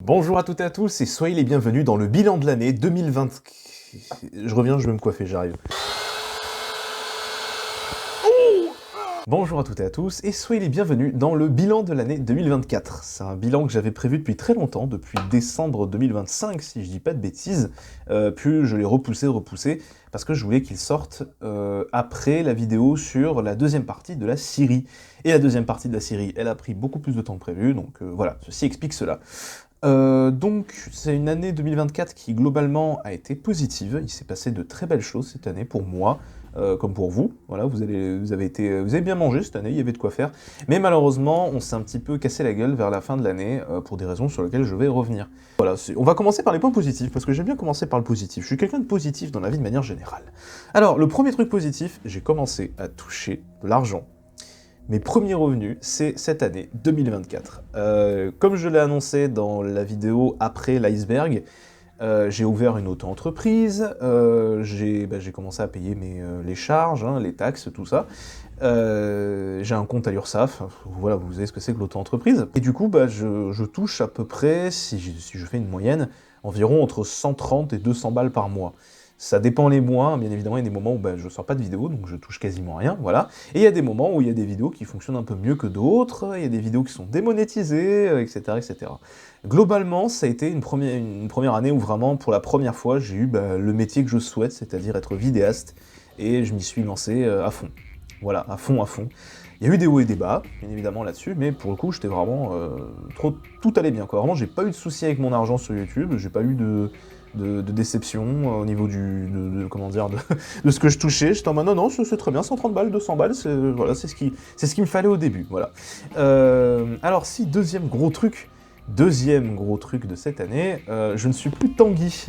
Bonjour à toutes et à tous et soyez les bienvenus dans le bilan de l'année 2020. Je reviens, je vais me coiffer, j'arrive. Bonjour à toutes et à tous et soyez les bienvenus dans le bilan de l'année 2024. C'est un bilan que j'avais prévu depuis très longtemps, depuis décembre 2025 si je dis pas de bêtises, puis je l'ai repoussé, parce que je voulais qu'il sorte après la vidéo sur la deuxième partie de la Syrie. Et la deuxième partie de la Syrie, elle a pris beaucoup plus de temps que prévu, donc voilà, ceci explique cela. Donc, c'est une année 2024 qui, globalement, a été positive. Il s'est passé de très belles choses cette année pour moi, comme pour vous. Voilà, vous avez bien mangé cette année, il y avait de quoi faire. Mais malheureusement, on s'est un petit peu cassé la gueule vers la fin de l'année, pour des raisons sur lesquelles je vais revenir. Voilà, on va commencer par les points positifs, parce que j'aime bien commencer par le positif. Je suis quelqu'un de positif dans la vie de manière générale. Alors, le premier truc positif, j'ai commencé à toucher de l'argent. Mes premiers revenus, c'est cette année 2024. Comme je l'ai annoncé dans la vidéo après l'iceberg, j'ai ouvert une auto-entreprise, j'ai commencé à payer les charges, hein, les taxes, tout ça. J'ai un compte à l'URSSAF, voilà, vous savez ce que c'est que l'auto-entreprise. Et du coup, je touche à peu près, si je fais une moyenne, environ entre 130 et 200 balles par mois. Ça dépend les mois, bien évidemment, il y a des moments où je sors pas de vidéo, donc je touche quasiment rien, voilà. Et il y a des moments où il y a des vidéos qui fonctionnent un peu mieux que d'autres, il y a des vidéos qui sont démonétisées, etc., etc. Globalement, ça a été une première année où vraiment, pour la première fois, j'ai eu le métier que je souhaite, c'est-à-dire être vidéaste, et je m'y suis lancé à fond. Voilà, à fond, à fond. Il y a eu des hauts et des bas, bien évidemment, là-dessus, mais pour le coup, j'étais vraiment... tout allait bien, quoi. Vraiment, j'ai pas eu de soucis avec mon argent sur YouTube, j'ai pas eu de déception au niveau comment dire, de ce que je touchais. J'étais en mode non, c'est très bien, 130 balles, 200 balles, voilà, c'est ce qu'il me fallait au début, voilà. Alors si, deuxième gros truc de cette année, je ne suis plus Tanguy.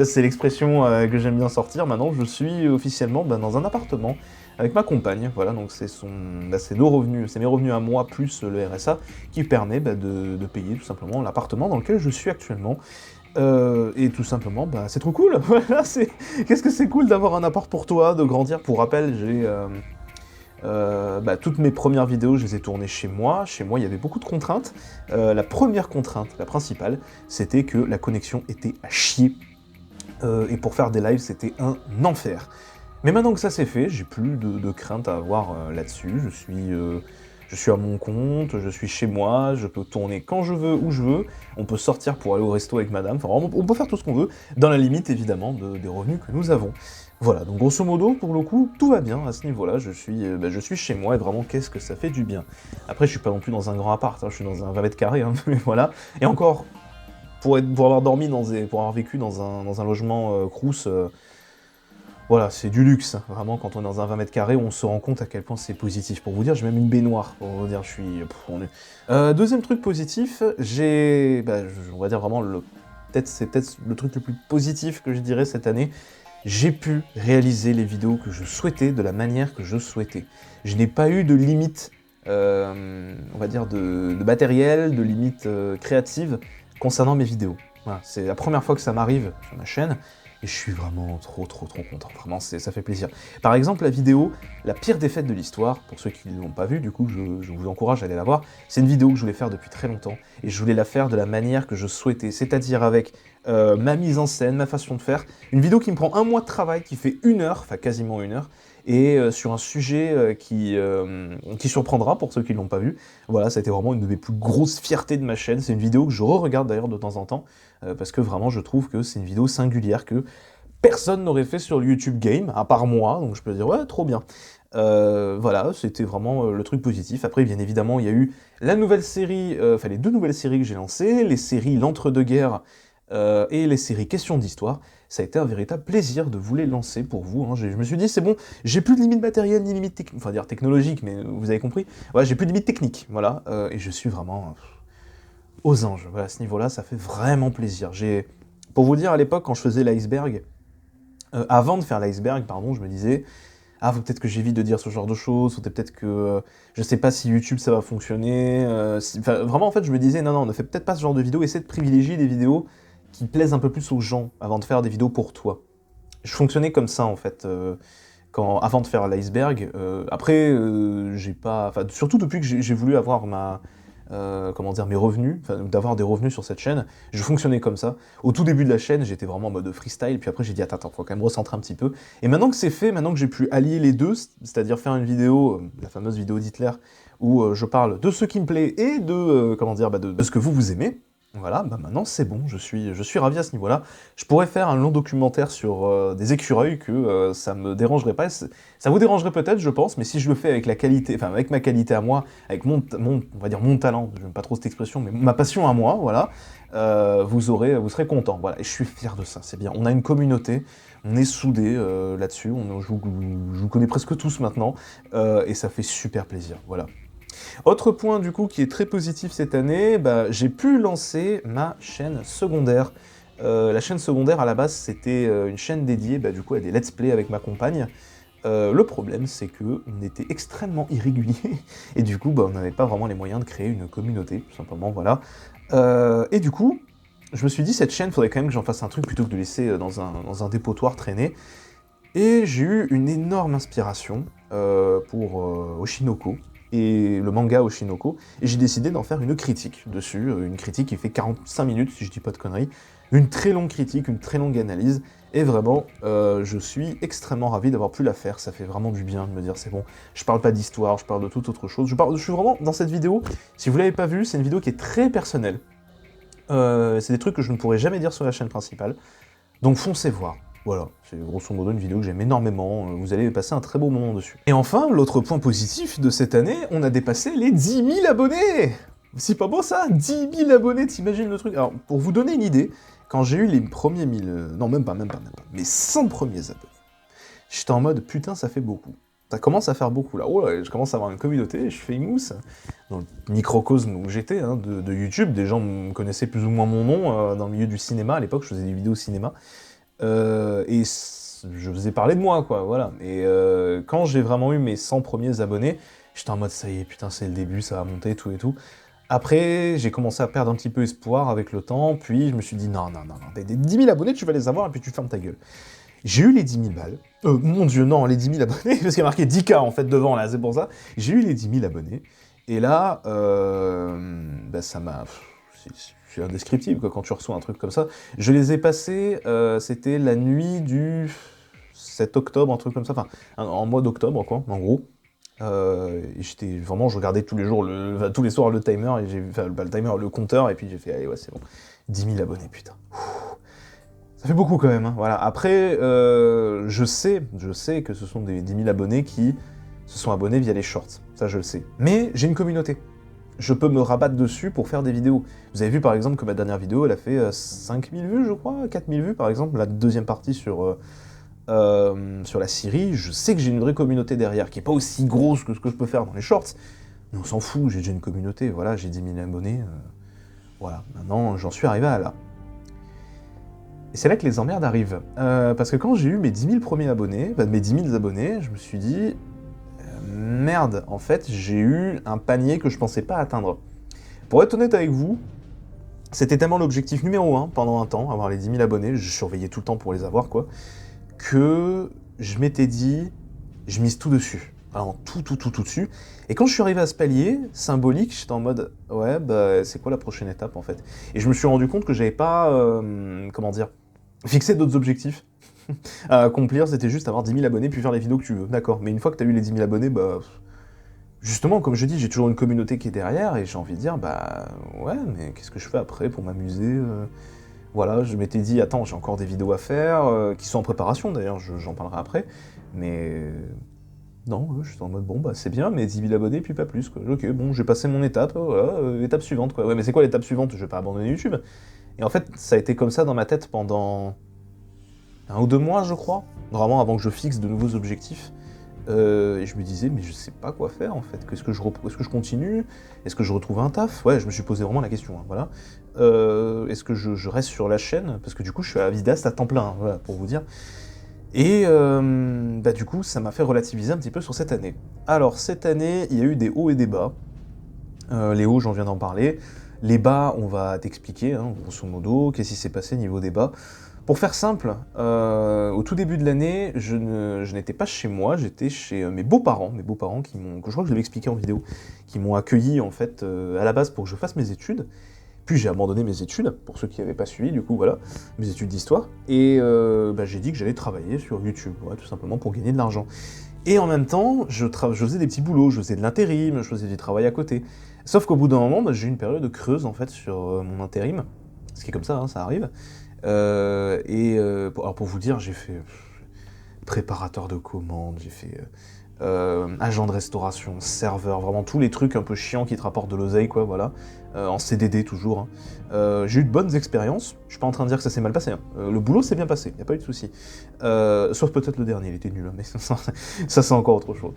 C'est l'expression que j'aime bien sortir. Maintenant, je suis officiellement dans un appartement avec ma compagne. Voilà, donc c'est nos revenus, c'est mes revenus à moi plus le RSA qui permet de payer tout simplement l'appartement dans lequel je suis actuellement. Et tout simplement, c'est trop cool. Voilà, qu'est-ce que c'est cool d'avoir un appart pour toi, de grandir. Pour rappel, j'ai toutes mes premières vidéos, je les ai tournées chez moi. Chez moi, il y avait beaucoup de contraintes. La première contrainte, la principale, c'était que la connexion était à chier. Et pour faire des lives, c'était un enfer. Mais maintenant que ça c'est fait, j'ai plus de crainte à avoir là-dessus. Je suis à mon compte, je suis chez moi, je peux tourner quand je veux, où je veux. On peut sortir pour aller au resto avec madame. Enfin, vraiment, on peut faire tout ce qu'on veut, dans la limite évidemment des revenus que nous avons. Voilà, donc grosso modo, pour le coup, tout va bien à ce niveau-là. Je suis chez moi et vraiment, qu'est-ce que ça fait du bien. Après, je suis pas non plus dans un grand appart, hein, je suis dans un 20 mètres carrés, hein, mais voilà. Et encore, pour avoir dormi pour avoir vécu dans un logement Crous, voilà, c'est du luxe, hein. Vraiment, quand on est dans un 20 mètres carrés, on se rend compte à quel point c'est positif. Pour vous dire, j'ai même une baignoire, pour vous dire, deuxième truc positif, on va dire vraiment, c'est peut-être le truc le plus positif que je dirais cette année, j'ai pu réaliser les vidéos que je souhaitais de la manière que je souhaitais. Je n'ai pas eu de limite, on va dire, de matériel, de limite créative concernant mes vidéos. Voilà, c'est la première fois que ça m'arrive sur ma chaîne, et je suis vraiment trop content, vraiment ça fait plaisir. Par exemple, la vidéo « La pire défaite de l'histoire », pour ceux qui ne l'ont pas vue, du coup je vous encourage à aller la voir, c'est une vidéo que je voulais faire depuis très longtemps, et je voulais la faire de la manière que je souhaitais, c'est-à-dire avec ma mise en scène, ma façon de faire, une vidéo qui me prend 1 mois de travail, qui fait 1 heure, enfin quasiment 1 heure, et sur un sujet qui surprendra pour ceux qui ne l'ont pas vu. Voilà, ça a été vraiment une de mes plus grosses fiertés de ma chaîne, c'est une vidéo que je re-regarde d'ailleurs de temps en temps, parce que vraiment je trouve que c'est une vidéo singulière que personne n'aurait fait sur le YouTube Game, à part moi, donc je peux dire ouais, trop bien. Voilà, c'était vraiment le truc positif. Après, bien évidemment, il y a eu la nouvelle série, les 2 nouvelles séries que j'ai lancées, les séries L'Entre-deux-Guerres et les séries Questions d'Histoire. Ça a été un véritable plaisir de vous les lancer pour vous, hein. Je me suis dit, c'est bon, j'ai plus de limite matérielle, ni limite technologique, mais vous avez compris. Voilà, j'ai plus de limite technique, voilà, et je suis vraiment aux anges. Voilà, à ce niveau-là, ça fait vraiment plaisir. Pour vous dire, à l'époque, quand je faisais l'iceberg, avant de faire l'iceberg, pardon, je me disais, ah, faut peut-être que j'évite de dire ce genre de choses, faut peut-être que je sais pas si YouTube ça va fonctionner. Vraiment, en fait, je me disais, non, ne fais peut-être pas ce genre de vidéos, essaie de privilégier des vidéos qui plaisent un peu plus aux gens avant de faire des vidéos pour toi. Je fonctionnais comme ça, en fait, avant de faire l'iceberg. Après, j'ai pas. Enfin, surtout depuis que j'ai voulu avoir comment dire, mes revenus, d'avoir des revenus sur cette chaîne. Je fonctionnais comme ça. Au tout début de la chaîne, j'étais vraiment en mode freestyle, puis après j'ai dit attends, faut quand même recentrer un petit peu. Et maintenant que c'est fait, maintenant que j'ai pu allier les deux, c'est-à-dire faire une vidéo, la fameuse vidéo d'Hitler, où je parle de ce qui me plaît et de, comment dire, de ce que vous aimez, voilà, bah maintenant c'est bon, je suis ravi à ce niveau-là. Je pourrais faire un long documentaire sur des écureuils que ça me dérangerait pas. Ça vous dérangerait peut-être, je pense, mais si je le fais avec la qualité, enfin avec ma qualité à moi, avec on va dire mon talent, je n'aime pas trop cette expression, mais ma passion à moi, voilà, vous serez content. Voilà, et je suis fier de ça, c'est bien. On a une communauté, on est soudés là-dessus, je vous connais presque tous maintenant, et ça fait super plaisir, voilà. Autre point du coup qui est très positif cette année, bah, j'ai pu lancer ma chaîne secondaire. La chaîne secondaire à la base c'était une chaîne dédiée bah, du coup à des let's play avec ma compagne. Le problème c'est que on était extrêmement irrégulier et du coup bah, on n'avait pas vraiment les moyens de créer une communauté, tout simplement, voilà. Et du coup, je me suis dit cette chaîne, faudrait quand même que j'en fasse un truc plutôt que de laisser dans un dépotoir traîner. Et j'ai eu une énorme inspiration pour Oshinoko, et le manga Oshinoko, et j'ai décidé d'en faire une critique dessus, une critique qui fait 45 minutes, si je dis pas de conneries, une très longue critique, une très longue analyse, et vraiment, je suis extrêmement ravi d'avoir pu la faire, ça fait vraiment du bien de me dire c'est bon, je parle pas d'histoire, je parle de toute autre chose, je suis vraiment, dans cette vidéo, si vous l'avez pas vue, c'est une vidéo qui est très personnelle, c'est des trucs que je ne pourrais jamais dire sur la chaîne principale, donc foncez voir. Voilà, c'est grosso modo une vidéo que j'aime énormément, vous allez passer un très beau moment dessus. Et enfin, l'autre point positif de cette année, on a dépassé les 10 000 abonnés. C'est pas beau ça, 10 000 abonnés, t'imagines le truc? Alors, pour vous donner une idée, quand j'ai eu les premiers 1000, non même pas, mes 100 premiers abonnés, j'étais en mode, putain, ça fait beaucoup. Ça commence à faire beaucoup là, oh là, je commence à avoir une communauté, je fais une mousse. Dans le microcosme où j'étais, hein, de YouTube, des gens me connaissaient plus ou moins mon nom, dans le milieu du cinéma, à l'époque je faisais des vidéos cinéma. Et je faisais parler de moi, quoi, voilà. Et quand j'ai vraiment eu mes 100 premiers abonnés, j'étais en mode, ça y est, putain, c'est le début, ça va monter, tout et tout. Après, j'ai commencé à perdre un petit peu espoir avec le temps, puis je me suis dit, non, des 10 000 abonnés, tu vas les avoir, et puis tu fermes ta gueule. J'ai eu les 10 000 balles. Mon Dieu, non, les 10 000 abonnés, parce qu'il y a marqué 10K, en fait, devant, là, c'est pour ça. J'ai eu les 10 000 abonnés, et là, bah, ça m'a... C'est indescriptible quoi, quand tu reçois un truc comme ça. Je les ai passés, c'était la nuit du 7 octobre, un truc comme ça, enfin, en mois d'octobre, quoi, en gros. Et j'étais vraiment, je regardais tous les jours, tous les soirs le timer, et j'ai enfin, le timer, le compteur, et puis j'ai fait, allez, ouais, c'est bon. 10 000 abonnés, putain. Ça fait beaucoup quand même, hein, voilà. Après, je sais que ce sont des 10 000 abonnés qui se sont abonnés via les shorts, ça je le sais. Mais j'ai une communauté. Je peux me rabattre dessus pour faire des vidéos. Vous avez vu par exemple que ma dernière vidéo, elle a fait 5000 vues, je crois, 4000 vues par exemple, la deuxième partie sur la Syrie. Je sais que j'ai une vraie communauté derrière, qui est pas aussi grosse que ce que je peux faire dans les shorts, mais on s'en fout, j'ai déjà une communauté, voilà, j'ai 10 000 abonnés, voilà, maintenant j'en suis arrivé à là. Et c'est là que les emmerdes arrivent, parce que quand j'ai eu mes 10 000 premiers abonnés, mes 10 000 abonnés, je me suis dit... Merde, en fait, j'ai eu un panier que je pensais pas atteindre. Pour être honnête avec vous, c'était tellement l'objectif numéro 1 pendant un temps, avoir les 10 000 abonnés, je surveillais tout le temps pour les avoir, quoi, que je m'étais dit, je mise tout dessus. Alors, tout dessus. Et quand je suis arrivé à ce palier symbolique, j'étais en mode, ouais, bah, c'est quoi la prochaine étape, en fait? Et je me suis rendu compte que j'avais pas, comment dire, fixé d'autres objectifs à accomplir, c'était juste avoir 10 000 abonnés puis faire les vidéos que tu veux, d'accord. Mais une fois que t'as eu les 10 000 abonnés, bah... Justement, comme je dis, j'ai toujours une communauté qui est derrière, et j'ai envie de dire, bah... Ouais, mais qu'est-ce que je fais après pour m'amuser Voilà, je m'étais dit, attends, j'ai encore des vidéos à faire, qui sont en préparation d'ailleurs, j'en parlerai après, mais... Non, je suis en mode, bon, bah c'est bien, mais 10 000 abonnés, puis pas plus, quoi. Ok, bon, j'ai passé mon étape, voilà, étape suivante, quoi. Ouais, mais c'est quoi l'étape suivante? Je vais pas abandonner YouTube. Et en fait, ça a été comme ça dans ma tête pendant... 1 ou 2 mois, je crois, vraiment avant que je fixe de nouveaux objectifs. Et je me disais, mais je sais pas quoi faire en fait. Est-ce que je continue? Est-ce que je retrouve un taf? Ouais, je me suis posé vraiment la question, hein, voilà. Est-ce que je reste sur la chaîne? Parce que du coup, je suis à vidéaste à temps plein, hein, voilà, pour vous dire. Et bah, du coup, ça m'a fait relativiser un petit peu sur cette année. Alors, cette année, il y a eu des hauts et des bas. Les hauts, j'en viens d'en parler. Les bas, on va t'expliquer, hein, grosso modo, qu'est-ce qui s'est passé niveau des bas. Pour faire simple, au tout début de l'année, je n'étais pas chez moi, j'étais chez mes beaux-parents qui m'ont, que je crois que je l'avais expliqué en vidéo, qui m'ont accueilli en fait à la base pour que je fasse mes études. Puis j'ai abandonné mes études, pour ceux qui n'avaient pas suivi, du coup voilà, mes études d'histoire, et j'ai dit que j'allais travailler sur YouTube, ouais, tout simplement pour gagner de l'argent. Et en même temps, je faisais des petits boulots, je faisais de l'intérim, je faisais du travail à côté. Sauf qu'au bout d'un moment, j'ai eu une période creuse en fait sur mon intérim, ce qui est comme ça, hein, ça arrive. Alors pour vous dire, j'ai fait préparateur de commandes, j'ai fait agent de restauration, serveur, vraiment tous les trucs un peu chiants qui te rapportent de l'oseille, quoi, voilà. En CDD toujours. Hein. J'ai eu de bonnes expériences, je suis pas en train de dire que ça s'est mal passé. Hein. Le boulot s'est bien passé, y a pas eu de souci. Sauf peut-être le dernier, il était nul, hein, mais ça c'est encore autre chose.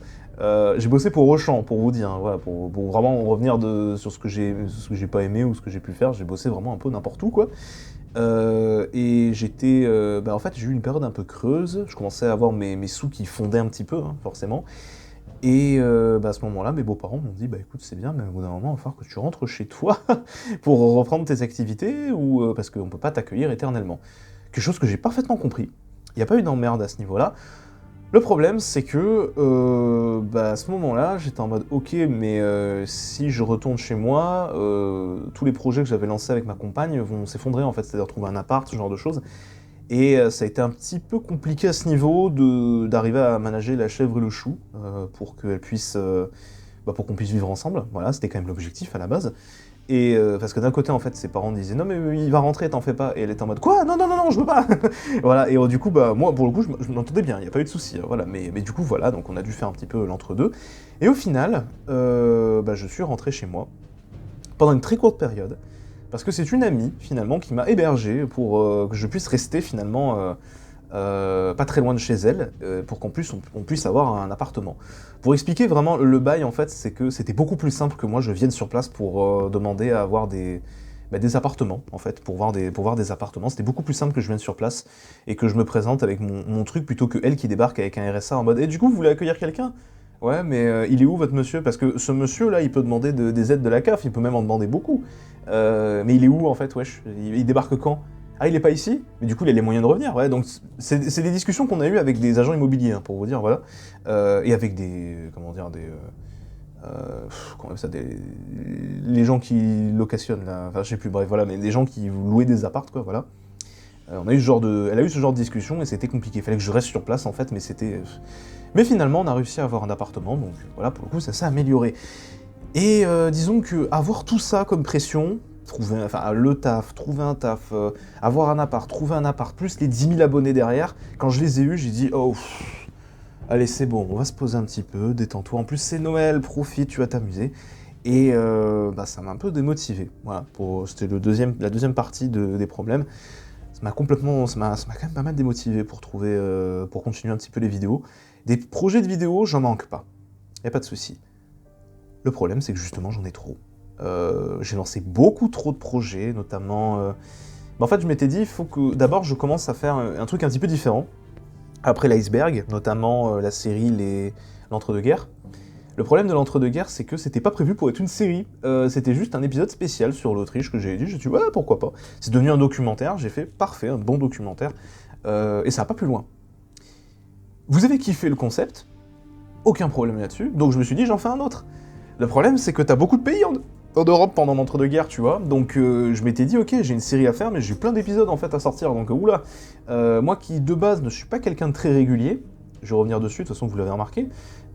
J'ai bossé pour Auchan, pour vous dire, hein, voilà, pour vraiment revenir sur ce que j'ai pas aimé ou ce que j'ai pu faire, j'ai bossé vraiment un peu n'importe où, quoi. Et j'étais... en fait, j'ai eu une période un peu creuse, je commençais à avoir mes sous qui fondaient un petit peu, hein, forcément. Et à ce moment-là, mes beaux-parents m'ont dit, écoute, c'est bien, mais au bout d'un moment, il va falloir que tu rentres chez toi pour reprendre tes activités, ou parce qu'on ne peut pas t'accueillir éternellement. Quelque chose que j'ai parfaitement compris. Il n'y a pas eu d'emmerde à ce niveau-là. Le problème, c'est que à ce moment-là, j'étais en mode ok, mais si je retourne chez moi, tous les projets que j'avais lancés avec ma compagne vont s'effondrer en fait, c'est-à-dire trouver un appart, ce genre de choses. Et ça a été un petit peu compliqué à ce niveau d'arriver à manager la chèvre et le chou pour qu'elle puisse, pour qu'on puisse vivre ensemble. Voilà, c'était quand même l'objectif à la base. Et parce que d'un côté, en fait, ses parents disaient non mais il va rentrer, t'en fais pas. Et elle était en mode quoi? Non non non non, je veux pas. Voilà. Et du coup, moi pour le coup, je m'entendais bien, il y a pas eu de souci. Voilà. Mais du coup, voilà. Donc on a dû faire un petit peu l'entre-deux. Et au final, je suis rentré chez moi pendant une très courte période parce que c'est une amie finalement qui m'a hébergé pour que je puisse rester finalement. Pas très loin de chez elle, pour qu'on puisse avoir un appartement. Pour expliquer vraiment le bail, en fait, c'est que c'était beaucoup plus simple que moi je vienne sur place pour demander à avoir des appartements, en fait, pour voir des appartements. C'était beaucoup plus simple que je vienne sur place et que je me présente avec mon truc plutôt que elle qui débarque avec un RSA en mode « Et du coup, vous voulez accueillir quelqu'un ?» Ouais, mais il est où votre monsieur? Parce que ce monsieur-là, il peut demander des aides de la CAF, il peut même en demander beaucoup. Mais il est où, en fait, wesh? Il débarque quand? Ah, il est pas ici? Mais du coup, il a les moyens de revenir, ouais. Donc, c'est des discussions qu'on a eues avec des agents immobiliers, hein, pour vous dire, voilà. Et avec comment dire, les gens qui locationnent, là. Enfin, je sais plus, bref, voilà, mais des gens qui louaient des apparts, quoi, voilà. Elle a eu ce genre de discussion et c'était compliqué. Il fallait que je reste sur place, en fait, mais c'était... Mais finalement, on a réussi à avoir un appartement, donc voilà, pour le coup, ça s'est amélioré. Et disons que avoir tout ça comme pression... trouver un taf, avoir un appart, trouver un appart, plus les 10 000 abonnés derrière, quand je les ai eus, j'ai dit « Oh, allez, c'est bon, on va se poser un petit peu, détends-toi, en plus c'est Noël, profite, tu vas t'amuser. » Et ça m'a un peu démotivé, voilà, c'était la deuxième partie des problèmes. Ça m'a quand même pas mal démotivé pour continuer un petit peu les vidéos. Des projets de vidéos, j'en manque pas, y a pas de souci. Le problème, c'est que justement, j'en ai trop. J'ai lancé beaucoup trop de projets, notamment... En fait, je m'étais dit, il faut que d'abord je commence à faire un truc un petit peu différent. Après l'iceberg, notamment la série l'entre-deux-guerres. Le problème de l'entre-deux-guerres, c'est que c'était pas prévu pour être une série. C'était juste un épisode spécial sur l'Autriche que j'ai dit. J'ai dit, ouais, pourquoi pas. C'est devenu un documentaire, j'ai fait parfait, un bon documentaire. Et ça va pas plus loin. Vous avez kiffé le concept, aucun problème là-dessus, donc je me suis dit, j'en fais un autre. Le problème, c'est que t'as beaucoup de pays en Europe pendant l'entre-deux-guerres, tu vois, donc je m'étais dit, ok, j'ai une série à faire, mais j'ai plein d'épisodes en fait à sortir, donc oula. Moi qui, de base, ne suis pas quelqu'un de très régulier, je vais revenir dessus, de toute façon, vous l'avez remarqué,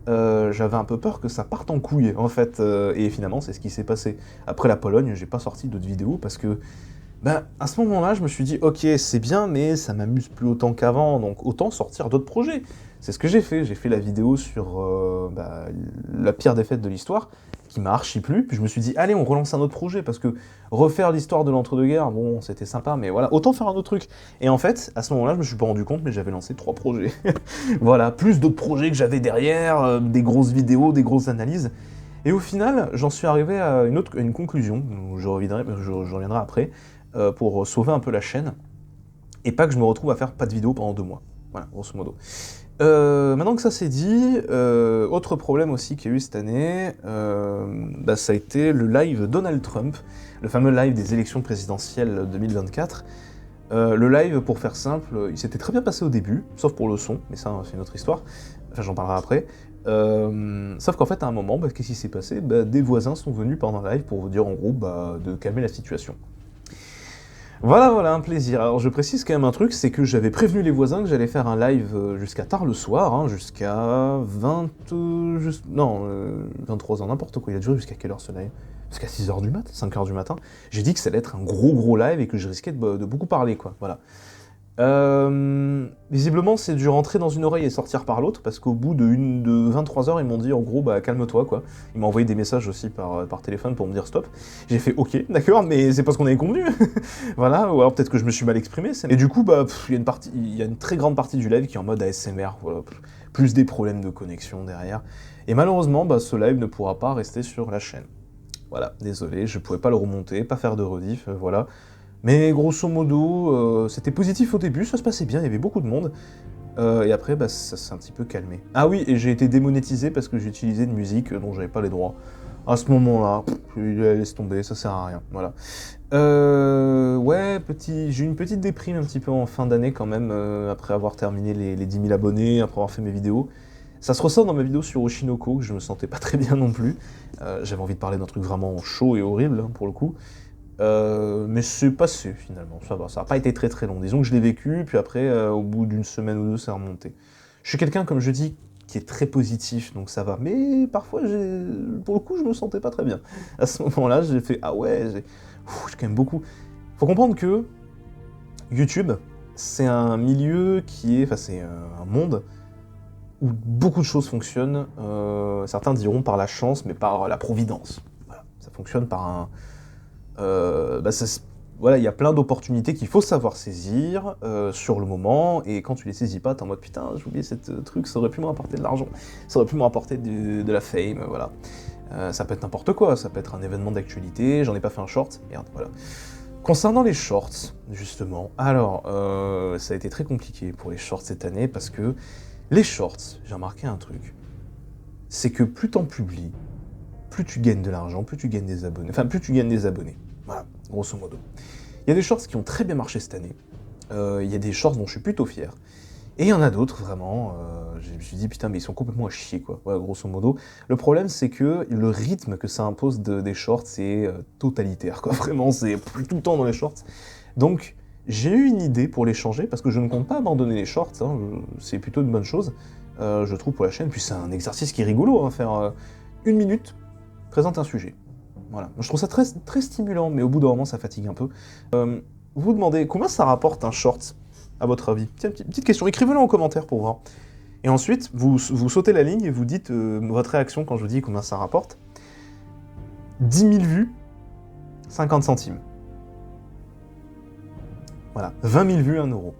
j'avais un peu peur que ça parte en couille, en fait, et finalement, c'est ce qui s'est passé. Après la Pologne, j'ai pas sorti d'autres vidéos, parce que, à ce moment-là, je me suis dit, ok, c'est bien, mais ça m'amuse plus autant qu'avant, donc autant sortir d'autres projets. C'est ce que j'ai fait la vidéo sur la pire défaite de l'histoire, qui m'a archi plu, puis je me suis dit, allez, on relance un autre projet, parce que refaire l'histoire de l'entre-deux-guerres, bon, c'était sympa, mais voilà, autant faire un autre truc. Et en fait, à ce moment-là, je me suis pas rendu compte, mais j'avais lancé 3 projets. Voilà, plus d'autres projets que j'avais derrière, des grosses vidéos, des grosses analyses. Et au final, j'en suis arrivé à une conclusion, où je reviendrai après, pour sauver un peu la chaîne, et pas que je me retrouve à faire pas de vidéo pendant 2 mois. Voilà, grosso modo. Maintenant que ça c'est dit, autre problème aussi qu'il y a eu cette année, ça a été le live Donald Trump, le fameux live des élections présidentielles 2024. Le live, pour faire simple, il s'était très bien passé au début, sauf pour le son, mais ça c'est une autre histoire, enfin j'en parlerai après. Sauf qu'en fait à un moment, qu'est-ce qui s'est passé? Des voisins sont venus pendant le live pour vous dire en gros de calmer la situation. Voilà, un plaisir. Alors je précise quand même un truc, c'est que j'avais prévenu les voisins que j'allais faire un live jusqu'à tard le soir, hein, jusqu'à 23h, n'importe quoi. Il a duré jusqu'à quelle heure ce live? Jusqu'à 6h du mat, 5h du matin. J'ai dit que ça allait être un gros live et que je risquais de beaucoup parler, quoi. Voilà. Visiblement, c'est dû rentrer dans une oreille et sortir par l'autre, parce qu'au bout de 23h, ils m'ont dit, en gros, calme-toi, quoi. Ils m'ont envoyé des messages aussi par téléphone pour me dire stop. J'ai fait, ok, d'accord, mais c'est pas ce qu'on avait convenu. Voilà, ou alors peut-être que je me suis mal exprimé. Et du coup, il y a une très grande partie du live qui est en mode ASMR, voilà, plus des problèmes de connexion derrière. Et malheureusement, ce live ne pourra pas rester sur la chaîne. Voilà, désolé, je pouvais pas le remonter, pas faire de rediff, voilà. Mais grosso modo, c'était positif au début, ça se passait bien, il y avait beaucoup de monde. Et après, ça s'est un petit peu calmé. Ah oui, et j'ai été démonétisé parce que j'ai utilisé une musique dont j'avais pas les droits. À ce moment-là, laisse tomber, ça sert à rien, voilà. Ouais, j'ai eu une petite déprime un petit peu en fin d'année quand même, après avoir terminé les 10 000 abonnés, après avoir fait mes vidéos. Ça se ressent dans ma vidéo sur Oshinoko, que je me sentais pas très bien non plus. J'avais envie de parler d'un truc vraiment chaud et horrible, hein, pour le coup. Mais c'est passé finalement, ça va, ça n'a pas été très long. Disons que je l'ai vécu, puis après, au bout d'une semaine ou deux, c'est remonté. Je suis quelqu'un, comme je dis, qui est très positif, donc ça va. Mais parfois, pour le coup, je me sentais pas très bien. À ce moment-là, j'ai fait, ah ouais, j'ai quand même beaucoup. Faut comprendre que YouTube, c'est un milieu c'est un monde où beaucoup de choses fonctionnent. Certains diront par la chance, mais par la providence. Voilà, ça fonctionne par un... voilà, il y a plein d'opportunités qu'il faut savoir saisir sur le moment, et quand tu les saisis pas, t'es en mode putain, j'ai oublié ce truc, ça aurait pu me rapporter de l'argent, ça aurait pu me rapporter de la fame, voilà. Ça peut être n'importe quoi, ça peut être un événement d'actualité, j'en ai pas fait un short, merde, voilà. Concernant les shorts, justement, alors, ça a été très compliqué pour les shorts cette année, parce que les shorts, j'ai remarqué un truc, c'est que plus t'en publies, plus tu gagnes de l'argent, plus tu gagnes des abonnés, enfin plus tu gagnes des abonnés. Voilà, grosso modo. Il y a des shorts qui ont très bien marché cette année, il y a des shorts dont je suis plutôt fier, et il y en a d'autres, vraiment, je me suis dit, putain, mais ils sont complètement à chier, quoi, voilà, grosso modo. Le problème, c'est que le rythme que ça impose des shorts, c'est totalitaire, quoi, vraiment, c'est plus tout le temps dans les shorts. Donc, j'ai eu une idée pour les changer, parce que je ne compte pas abandonner les shorts, hein, c'est plutôt une bonne chose, je trouve, pour la chaîne, puis c'est un exercice qui est rigolo, hein, faire 1 minute, présente un sujet. Voilà. Je trouve ça très, très stimulant, mais au bout d'un moment, ça fatigue un peu. Vous vous demandez combien ça rapporte un short, à votre avis? Tiens, petite question, écrivez-le en commentaire pour voir. Et ensuite, vous sautez la ligne et vous dites votre réaction quand je vous dis combien ça rapporte. 10 000 vues, 50 centimes. Voilà, 20 000 vues, 1 euro.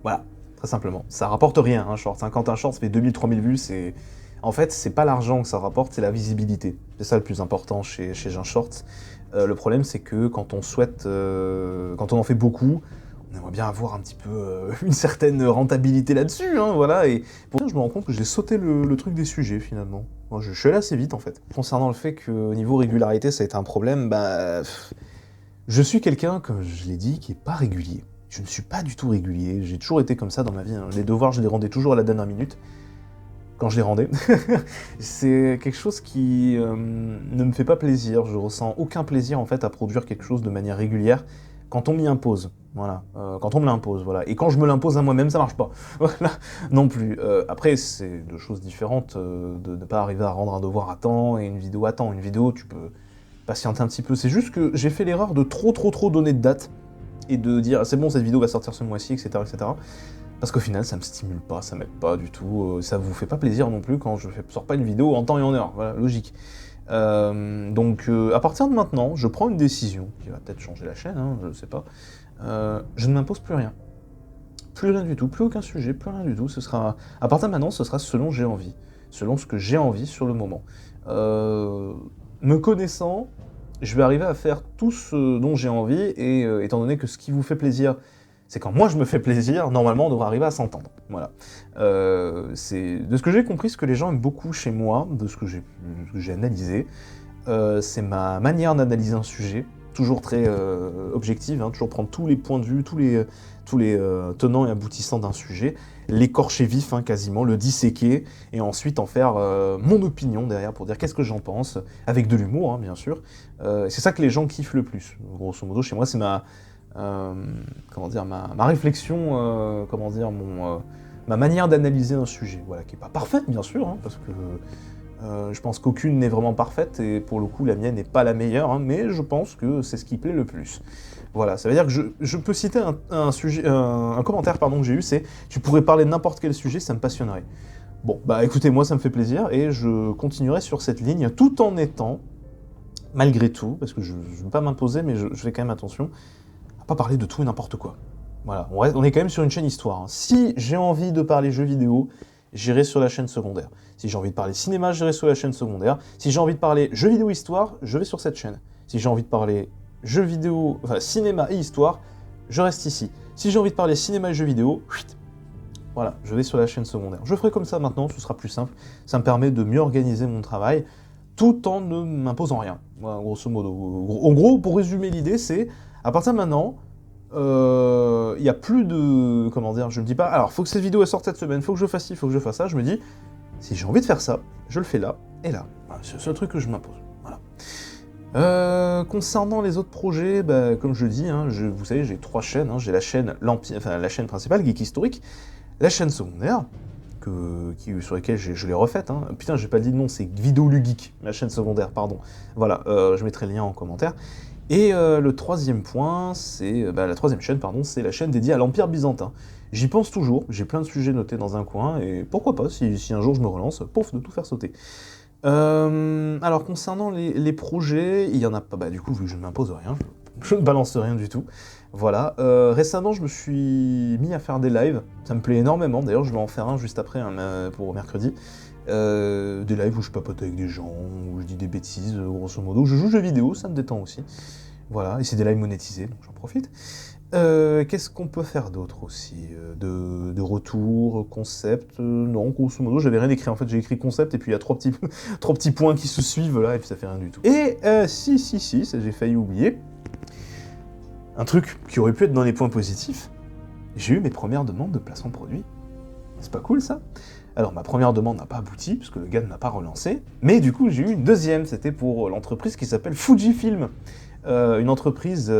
Voilà, très simplement. Ça rapporte rien, un short. Quand un short fait 2 000, 3 000 vues, c'est... En fait, c'est pas l'argent que ça rapporte, c'est la visibilité. C'est ça le plus important chez un short. Le problème, c'est que quand on quand on en fait beaucoup, on aimerait bien avoir un petit peu une certaine rentabilité là-dessus, hein, voilà. Et pour ça, je me rends compte que j'ai sauté le truc des sujets, finalement. Moi, je suis allé assez vite, en fait. Concernant le fait qu'au niveau régularité, ça a été un problème, je suis quelqu'un, comme je l'ai dit, qui est pas régulier. Je ne suis pas du tout régulier, j'ai toujours été comme ça dans ma vie, hein. Les devoirs, je les rendais toujours à la dernière minute. Quand je les rendais. C'est quelque chose qui ne me fait pas plaisir, je ressens aucun plaisir en fait à produire quelque chose de manière régulière quand on m'y impose, voilà, quand on me l'impose, voilà, et quand je me l'impose à moi-même, ça marche pas, voilà, non plus. Après, c'est deux choses différentes, de ne pas arriver à rendre un devoir à temps et une vidéo à temps. Une vidéo, tu peux patienter un petit peu, c'est juste que j'ai fait l'erreur de trop donner de date, et de dire, c'est bon, cette vidéo va sortir ce mois-ci, etc., etc., parce qu'au final, ça me stimule pas, ça m'aide pas du tout, ça vous fait pas plaisir non plus quand je sors pas une vidéo en temps et en heure, voilà, logique. Donc à partir de maintenant, je prends une décision, qui va peut-être changer la chaîne, hein, je sais pas, je ne m'impose plus rien. Plus rien du tout, plus aucun sujet, plus rien du tout, ce sera... À partir de maintenant, ce sera selon j'ai envie, selon ce que j'ai envie sur le moment. Me connaissant, je vais arriver à faire tout ce dont j'ai envie, et étant donné que ce qui vous fait plaisir, C'est quand moi je me fais plaisir, normalement on devrait arriver à s'entendre. Voilà. C'est de ce que j'ai compris, ce que les gens aiment beaucoup chez moi, de ce que j'ai analysé, c'est ma manière d'analyser un sujet, toujours très objective, hein, toujours prendre tous les points de vue, tous les tenants et aboutissants d'un sujet, l'écorcher vif hein, quasiment, le disséquer, et ensuite en faire mon opinion derrière pour dire qu'est-ce que j'en pense, avec de l'humour hein, bien sûr. C'est ça que les gens kiffent le plus. Grosso modo, chez moi, c'est ma réflexion, ma manière d'analyser un sujet, voilà, qui n'est pas parfaite bien sûr, hein, parce que je pense qu'aucune n'est vraiment parfaite, et pour le coup la mienne n'est pas la meilleure, hein, mais je pense que c'est ce qui plaît le plus. Voilà, ça veut dire que je peux citer un commentaire pardon, que j'ai eu, c'est « Tu pourrais parler de n'importe quel sujet, ça me passionnerait ». Bon, bah écoutez, moi ça me fait plaisir, et je continuerai sur cette ligne, tout en étant, malgré tout, parce que je ne veux pas m'imposer, mais je fais quand même attention, à pas parler de tout et n'importe quoi. Voilà, on est quand même sur une chaîne histoire. Hein. Si j'ai envie de parler jeux vidéo, j'irai sur la chaîne secondaire. Si j'ai envie de parler cinéma, j'irai sur la chaîne secondaire. Si j'ai envie de parler jeux vidéo histoire, je vais sur cette chaîne. Si j'ai envie de parler jeux vidéo, enfin cinéma et histoire, je reste ici. Si j'ai envie de parler cinéma et jeux vidéo, voilà, je vais sur la chaîne secondaire. Je ferai comme ça maintenant, ce sera plus simple. Ça me permet de mieux organiser mon travail, tout en ne m'imposant rien. Voilà, grosso modo. En gros, pour résumer l'idée, c'est, à partir de maintenant, il n'y a plus de... Comment dire, je me dis pas, alors faut que cette vidéo elle sorte cette semaine, faut que je fasse ci, faut que je fasse ça, je me dis, si j'ai envie de faire ça, je le fais là et là. Voilà, c'est le seul truc que je m'impose. Voilà. Concernant les autres projets, bah, comme je dis, hein, vous savez, j'ai 3 chaînes, hein, j'ai la chaîne la chaîne principale, Geek Historique, la chaîne secondaire, sur lesquelles je l'ai refaite, hein. Putain, j'ai pas dit le nom, c'est Vidéo Geek, la chaîne secondaire, pardon. Voilà, je mettrai le lien en commentaire. Et le troisième point, c'est la troisième chaîne, pardon, c'est la chaîne dédiée à l'Empire byzantin. J'y pense toujours, j'ai plein de sujets notés dans un coin, et pourquoi pas, si un jour je me relance, pouf, de tout faire sauter. Alors, concernant les projets, il y en a pas, du coup, vu que je ne m'impose rien, je ne balance rien du tout. Voilà, récemment, je me suis mis à faire des lives, ça me plaît énormément, d'ailleurs, je vais en faire un juste après, pour mercredi. Des lives où je papote avec des gens, où je dis des bêtises, grosso modo. Je joue aux jeux vidéo, ça me détend aussi. Voilà, et c'est des lives monétisés, donc j'en profite. Qu'est-ce qu'on peut faire d'autre aussi de retour, concept non, grosso modo, j'avais rien écrit. En fait, j'ai écrit concept, et puis il y a trois petits points qui se suivent, là, et puis ça fait rien du tout. Et si, ça j'ai failli oublier. Un truc qui aurait pu être dans les points positifs, j'ai eu mes premières demandes de placement de produits. C'est pas cool, ça ? Alors, ma première demande n'a pas abouti, parce que le gars ne m'a pas relancé, mais du coup, j'ai eu une deuxième, c'était pour l'entreprise qui s'appelle Fujifilm, une entreprise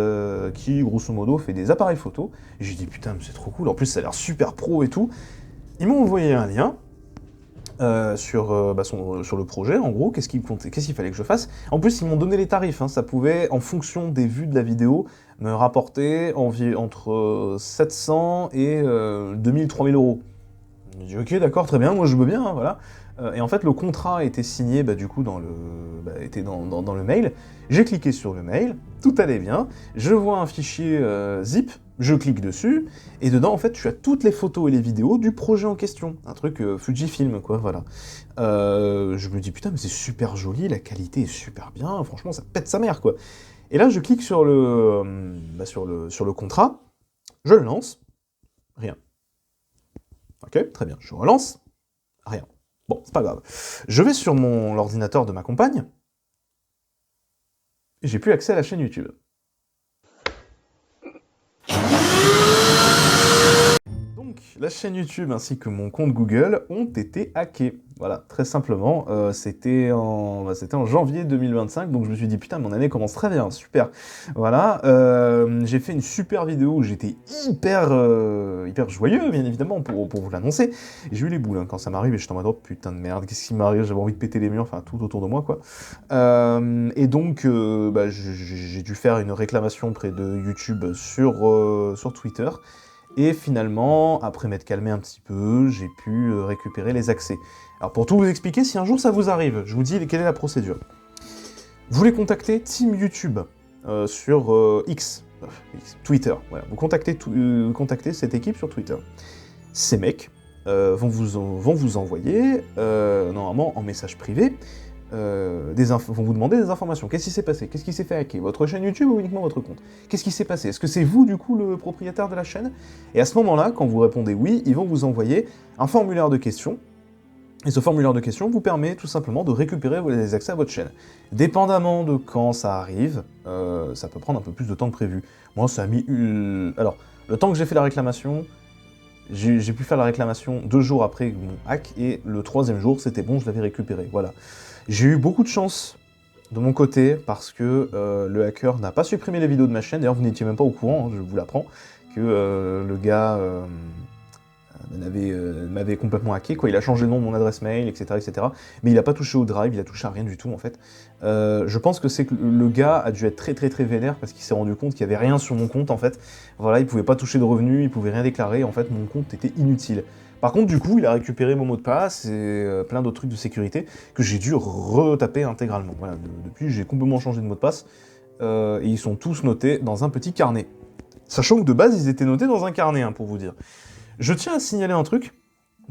qui, grosso modo, fait des appareils photo. Et j'ai dit, putain, mais c'est trop cool, en plus, ça a l'air super pro et tout. Ils m'ont envoyé un lien sur le projet, en gros, qu'est-ce qu'il fallait que je fasse. En plus, ils m'ont donné les tarifs, hein, ça pouvait, en fonction des vues de la vidéo, me rapporter entre 700 et 2000, 3000 euros. J'ai dit ok, d'accord, très bien, moi je veux bien, hein, voilà. Et en fait, le contrat était signé, du coup, était dans le mail. J'ai cliqué sur le mail, tout allait bien, je vois un fichier zip, je clique dessus, et dedans, en fait, tu as toutes les photos et les vidéos du projet en question. Un truc Fujifilm, quoi, voilà. Je me dis, putain, mais c'est super joli, la qualité est super bien, franchement, ça pète sa mère, quoi. Et là, je clique sur le contrat, je le lance, rien. Ok, très bien, je relance, rien. Bon, c'est pas grave. Je vais sur l'ordinateur de ma compagne, et j'ai plus accès à la chaîne YouTube. Donc, la chaîne YouTube ainsi que mon compte Google ont été hackés. Voilà, très simplement, c'était en janvier 2025, donc je me suis dit, putain, mon année commence très bien, super. Voilà, j'ai fait une super vidéo où j'étais hyper joyeux, bien évidemment, pour vous l'annoncer. Et j'ai eu les boules, hein, quand ça m'arrive, et j'étais en mode, oh putain de merde, qu'est-ce qui m'arrive, j'avais envie de péter les murs, enfin, tout autour de moi, quoi. Et donc, j'ai dû faire une réclamation auprès de YouTube sur Twitter. Et finalement, après m'être calmé un petit peu, j'ai pu récupérer les accès. Alors pour tout vous expliquer, si un jour ça vous arrive, je vous dis quelle est la procédure. Vous voulez contacter Team YouTube sur Twitter. Voilà. Vous contactez cette équipe sur Twitter. Ces mecs vont vous envoyer, normalement en message privé, vont vous demander des informations. Qu'est-ce qui s'est passé? Qu'est-ce qui s'est fait hacker? Votre chaîne YouTube ou uniquement votre compte? Qu'est-ce qui s'est passé? Est-ce que c'est vous, du coup, le propriétaire de la chaîne? Et à ce moment-là, quand vous répondez oui, ils vont vous envoyer un formulaire de questions. Et ce formulaire de questions vous permet tout simplement de récupérer les accès à votre chaîne. Dépendamment de quand ça arrive, ça peut prendre un peu plus de temps que prévu. Moi, ça a mis... Alors, le temps que j'ai fait la réclamation, j'ai pu faire la réclamation 2 jours après mon hack, et le 3e jour, c'était bon, je l'avais récupéré, voilà. J'ai eu beaucoup de chance de mon côté, parce que le hacker n'a pas supprimé les vidéos de ma chaîne, d'ailleurs vous n'étiez même pas au courant, hein, je vous l'apprends, que le gars m'avait complètement hacké, quoi. Il a changé le nom de mon adresse mail, etc., etc. Mais il n'a pas touché au drive, il a touché à rien du tout, en fait. Je pense que c'est que le gars a dû être très très très vénère, parce qu'il s'est rendu compte qu'il n'y avait rien sur mon compte, en fait. Voilà, il pouvait pas toucher de revenus, il pouvait rien déclarer, en fait, mon compte était inutile. Par contre, du coup, il a récupéré mon mot de passe et plein d'autres trucs de sécurité que j'ai dû retaper intégralement. Voilà, depuis, j'ai complètement changé de mot de passe, et ils sont tous notés dans un petit carnet. Sachant que de base, ils étaient notés dans un carnet, hein, pour vous dire. Je tiens à signaler un truc,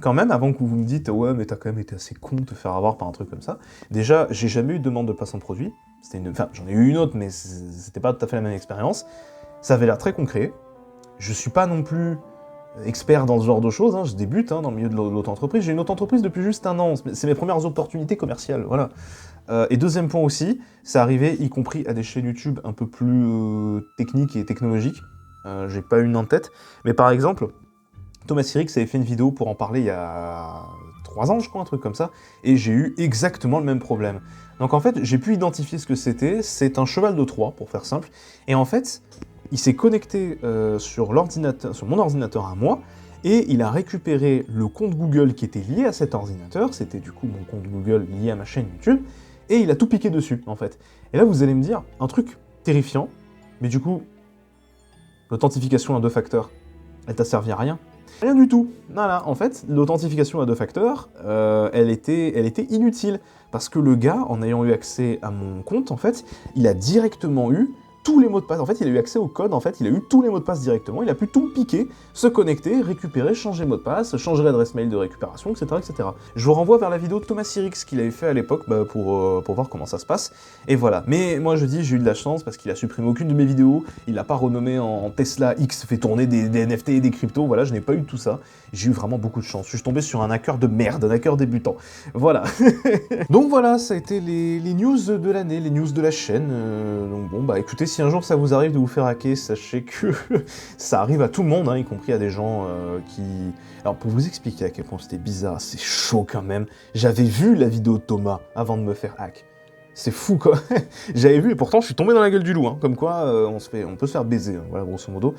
quand même, avant que vous me dites « Ouais, mais t'as quand même été assez con de te faire avoir par un truc comme ça ». Déjà, j'ai jamais eu de demande de placement de produit. Enfin, j'en ai eu une autre, mais c'était pas tout à fait la même expérience. Ça avait l'air très concret. Je suis pas non plus expert dans ce genre de choses, hein. Je débute dans le milieu de l'auto-entreprise. J'ai une auto-entreprise depuis juste 1 an. C'est mes premières opportunités commerciales, voilà. Et deuxième point aussi, ça arrivait y compris à des chaînes YouTube un peu plus techniques et technologiques. J'ai pas une en tête, mais par exemple... Thomas Sirix avait fait une vidéo pour en parler il y a 3 ans, je crois, un truc comme ça, et j'ai eu exactement le même problème. Donc en fait, j'ai pu identifier ce que c'était, c'est un cheval de Troie, pour faire simple, et en fait, il s'est connecté sur mon ordinateur à moi, et il a récupéré le compte Google qui était lié à cet ordinateur, c'était du coup mon compte Google lié à ma chaîne YouTube, et il a tout piqué dessus, en fait. Et là, vous allez me dire, un truc terrifiant, mais du coup, l'authentification à 2 facteurs, elle t'a servi à rien? Rien du tout. Voilà, en fait, l'authentification à 2 facteurs, elle était inutile. Parce que le gars, en ayant eu accès à mon compte, en fait, il a directement eu tous les mots de passe. En fait, il a eu accès au code, en fait, il a eu tous les mots de passe directement, il a pu tout piquer, se connecter, récupérer, changer mot de passe, changer l'adresse mail de récupération, etc., etc. Je vous renvoie vers la vidéo de Thomas Sirix qu'il avait fait à l'époque pour voir comment ça se passe. Et voilà. Mais moi, je dis, j'ai eu de la chance parce qu'il a supprimé aucune de mes vidéos, il l'a pas renommé en Tesla X, fait tourner des NFT et des cryptos, voilà, je n'ai pas eu tout ça. J'ai eu vraiment beaucoup de chance. Je suis tombé sur un hacker de merde, un hacker débutant. Voilà. Donc voilà, ça a été les news de l'année, les news de la chaîne. Donc bon, bah écoutez, si un jour ça vous arrive de vous faire hacker, sachez que ça arrive à tout le monde, y compris à des gens qui... Alors pour vous expliquer à quel point c'était bizarre, c'est chaud quand même, j'avais vu la vidéo de Thomas avant de me faire hack. C'est fou quoi. J'avais vu et pourtant je suis tombé dans la gueule du loup, comme quoi on peut se faire baiser, voilà grosso modo.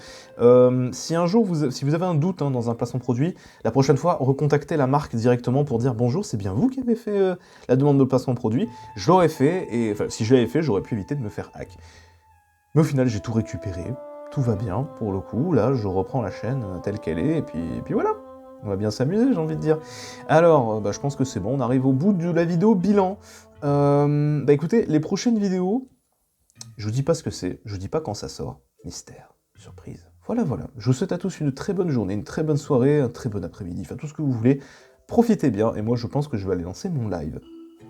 Si un jour si vous avez un doute dans un placement de produit, la prochaine fois recontactez la marque directement pour dire bonjour, c'est bien vous qui avez fait la demande de placement de produit. Je l'aurais fait et enfin si je l'avais fait, j'aurais pu éviter de me faire hack. Mais au final j'ai tout récupéré, tout va bien pour le coup. Là je reprends la chaîne telle qu'elle est et puis voilà. On va bien s'amuser, j'ai envie de dire. Alors, je pense que c'est bon, on arrive au bout de la vidéo bilan. Écoutez, les prochaines vidéos, je vous dis pas ce que c'est, je vous dis pas quand ça sort. Mystère, surprise. Voilà. Je vous souhaite à tous une très bonne journée, une très bonne soirée, un très bon après-midi, enfin tout ce que vous voulez. Profitez bien, et moi je pense que je vais aller lancer mon live.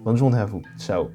Bonne journée à vous, ciao.